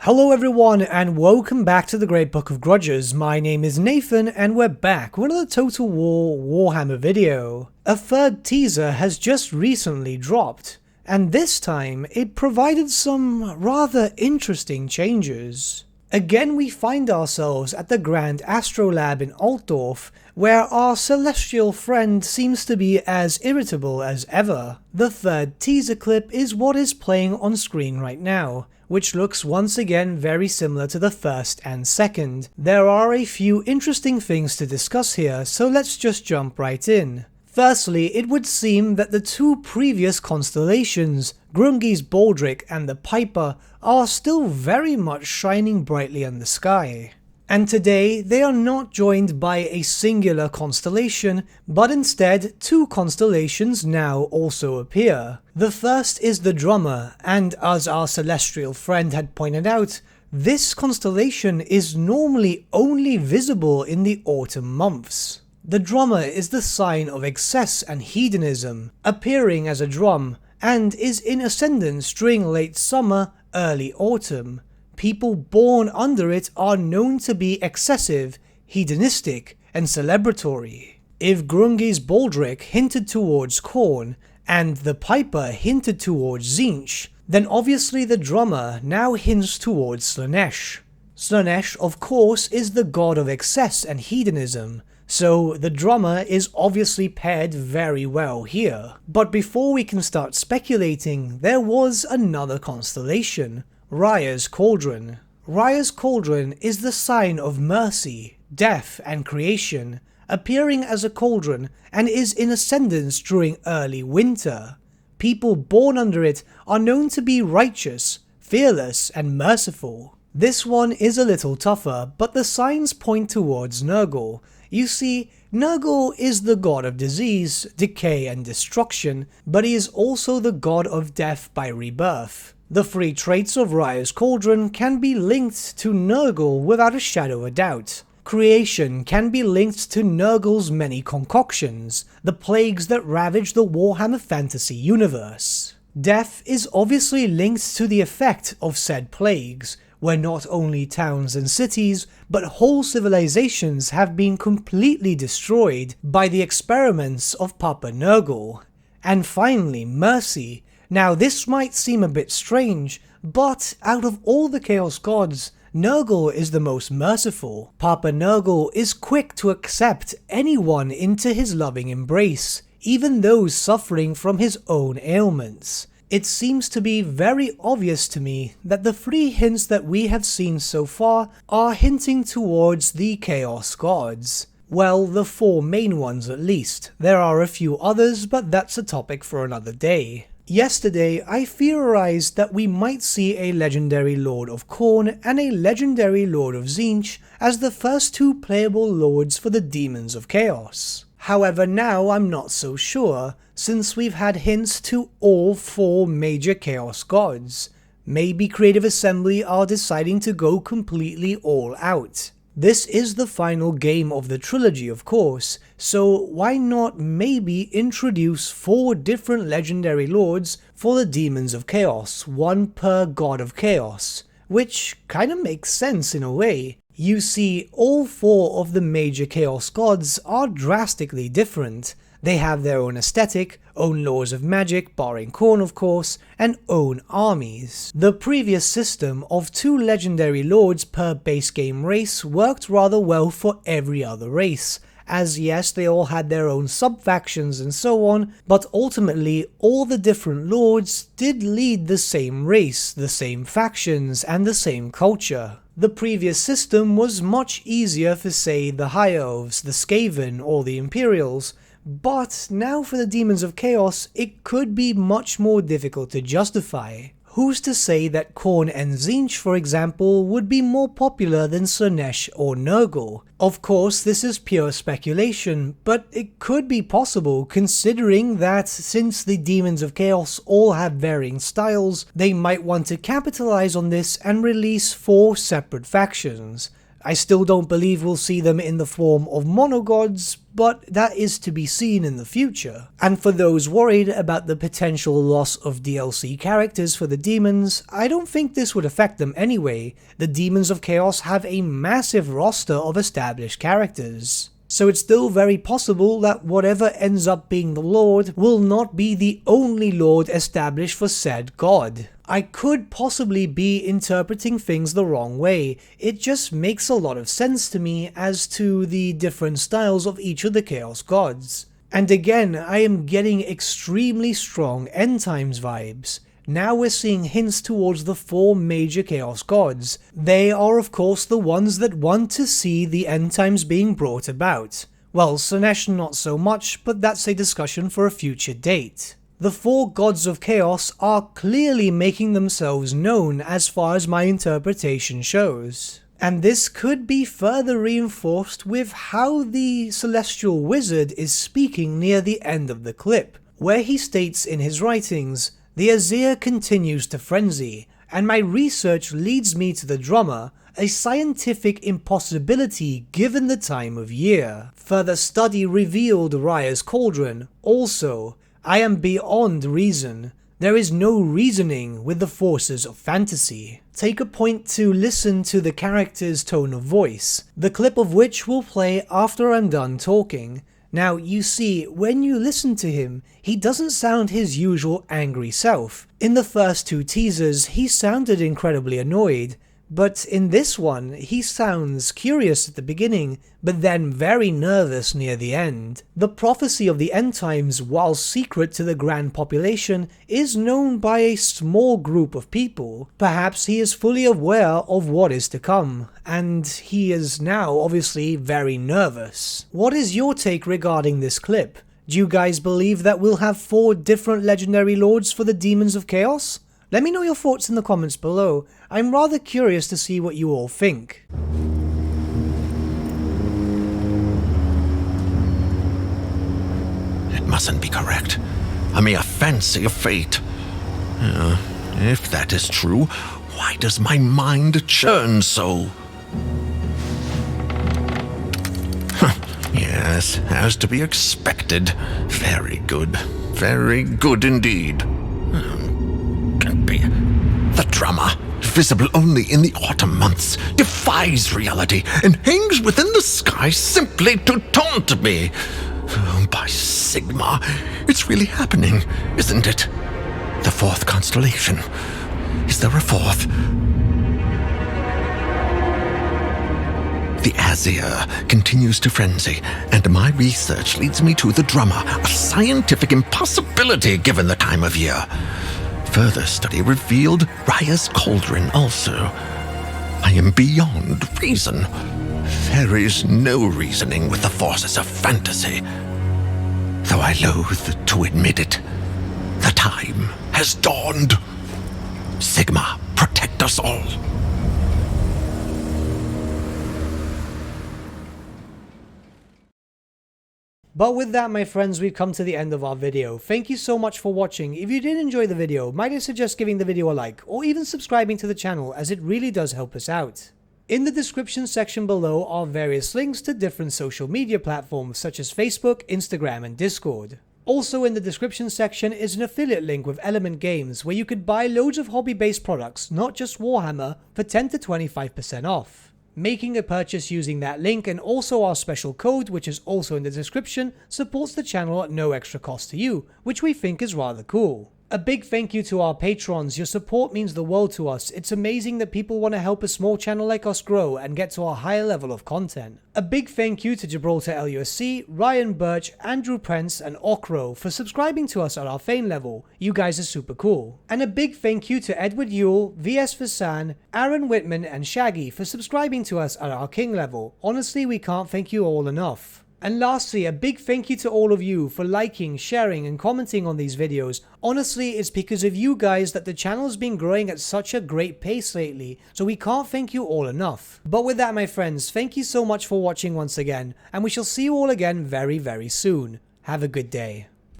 Hello everyone and welcome back to the Great Book of Grudges. My name is Nathan and we're back with another Total War Warhammer video. A third teaser has just recently dropped, and this time it provided some rather interesting changes. Again we find ourselves at the Grand Astrolab in Altdorf, where our celestial friend seems to be as irritable as ever. The third teaser clip is what is playing on screen right now, which looks once again very similar to the first and second. There are a few interesting things to discuss here, so let's just jump right in. Firstly, it would seem that the two previous constellations, Grungni's Baldric and the Piper, are still very much shining brightly in the sky. And today, they are not joined by a singular constellation, but instead two constellations now also appear. The first is the Drummer, and as our celestial friend had pointed out, this constellation is normally only visible in the autumn months. The Drummer is the sign of excess and hedonism, appearing as a drum, and is in ascendance during late summer, early autumn. People born under it are known to be excessive, hedonistic, and celebratory. If Grungni's Baldric hinted towards corn, and the Piper hinted towards Tzeentch, then obviously the Drummer now hints towards Slaanesh. Slaanesh, of course, is the god of excess and hedonism, so the Drummer is obviously paired very well here. But before we can start speculating, there was another constellation, Ryarr's Cauldron. Ryarr's Cauldron is the sign of mercy, death, and creation, appearing as a cauldron and is in ascendance during early winter. People born under it are known to be righteous, fearless, and merciful. This one is a little tougher, but the signs point towards Nurgle. You see, Nurgle is the god of disease, decay, and destruction, but he is also the god of death by rebirth. The three traits of Ryarr's Cauldron can be linked to Nurgle without a shadow of a doubt. Creation can be linked to Nurgle's many concoctions, the plagues that ravage the Warhammer fantasy universe. Death is obviously linked to the effect of said plagues, where not only towns and cities, but whole civilizations have been completely destroyed by the experiments of Papa Nurgle. And finally, mercy. Now this might seem a bit strange, but out of all the Chaos Gods, Nurgle is the most merciful. Papa Nurgle is quick to accept anyone into his loving embrace, even those suffering from his own ailments. It seems to be very obvious to me that the three hints that we have seen so far are hinting towards the Chaos Gods. Well, the four main ones at least. There are a few others, but that's a topic for another day. Yesterday, I theorized that we might see a legendary Lord of Khorne and a legendary Lord of Tzeentch as the first two playable lords for the Demons of Chaos. However, now I'm not so sure, since we've had hints to all four major Chaos Gods. Maybe Creative Assembly are deciding to go completely all out. This is the final game of the trilogy, of course, so why not maybe introduce four different legendary lords for the Demons of Chaos, one per God of Chaos, which kinda makes sense in a way. You see, all four of the major Chaos Gods are drastically different. They have their own aesthetic, own laws of magic, barring Khorne of course, and own armies. The previous system of two legendary lords per base game race worked rather well for every other race, as yes, they all had their own sub-factions and so on, but ultimately all the different lords did lead the same race, the same factions, and the same culture. The previous system was much easier for say the High Elves, the Skaven, or the Imperials, but now for the Demons of Chaos it could be much more difficult to justify. Who's to say that Khorne and Tzeentch, for example, would be more popular than Slaanesh or Nurgle? Of course, this is pure speculation, but it could be possible considering that since the Demons of Chaos all have varying styles, they might want to capitalize on this and release four separate factions. I still don't believe we'll see them in the form of monogods, but that is to be seen in the future. And for those worried about the potential loss of DLC characters for the demons, I don't think this would affect them anyway. The Demons of Chaos have a massive roster of established characters. So it's still very possible that whatever ends up being the Lord will not be the only Lord established for said god. I could possibly be interpreting things the wrong way. It just makes a lot of sense to me as to the different styles of each of the Chaos gods. And again, I am getting extremely strong end times vibes. Now we're seeing hints towards the 4 major Chaos gods. They are of course the ones that want to see the end times being brought about. Well, Slaanesh not so much, but that's a discussion for a future date. The 4 gods of chaos are clearly making themselves known as far as my interpretation shows. And this could be further reinforced with how the celestial wizard is speaking near the end of the clip, where he states in his writings, "The Azir continues to frenzy, and my research leads me to the drummer, a scientific impossibility given the time of year. Further study revealed Ryarr's Cauldron. Also, I am beyond reason. There is no reasoning with the forces of fantasy." Take a point to listen to the character's tone of voice, the clip of which will play after I'm done talking. Now, you see, when you listen to him, he doesn't sound his usual angry self. In the first 2 teasers, he sounded incredibly annoyed, but in this one, he sounds curious at the beginning, but then very nervous near the end. The prophecy of the end times, while secret to the grand population, is known by a small group of people. Perhaps he is fully aware of what is to come, and he is now obviously very nervous. What is your take regarding this clip? Do you guys believe that we'll have 4 different legendary lords for the Demons of Chaos? Let me know your thoughts in the comments below. I'm rather curious to see what you all think. It mustn't be correct. A mere fancy of fate. If that is true, why does my mind churn so? Yes, as to be expected. Very good indeed. Can't be. The drummer, visible only in the autumn months, defies reality and hangs within the sky simply to taunt me. Oh, by Sigma, it's really happening, isn't it? The 4th constellation. Is there a 4th? The Azir continues to frenzy, and my research leads me to the drummer, a scientific impossibility given the time of year. Further study revealed Ryarr's Cauldron also. I am beyond reason. There is no reasoning with the forces of fantasy. Though I loathe to admit it, the time has dawned. Sigma, protect us all. But with that, my friends, we've come to the end of our video. Thank you so much for watching. If you did enjoy the video, might I suggest giving the video a like, or even subscribing to the channel, as it really does help us out. In the description section below are various links to different social media platforms such as Facebook, Instagram, and Discord. Also in the description section is an affiliate link with Element Games where you could buy loads of hobby-based products, not just Warhammer, for 10 to 25% off. Making a purchase using that link and also our special code, which is also in the description, supports the channel at no extra cost to you, which we think is rather cool. A big thank you to our patrons. Your support means the world to us. It's amazing that people want to help a small channel like us grow and get to a higher level of content. A big thank you to Gibraltar LUSC, Ryan Bertsche, Andrew Prince, and Okro for subscribing to us at our Fane level. You guys are super cool. And a big thank you to Edward Yule, VS Vasan, Aaron Whitman, and Shaggy for subscribing to us at our King level. Honestly, we can't thank you all enough. And lastly, a big thank you to all of you for liking, sharing, and commenting on these videos. Honestly, it's because of you guys that the channel's been growing at such a great pace lately, so we can't thank you all enough. But with that, my friends, thank you so much for watching once again, and we shall see you all again very, very soon. Have a good day.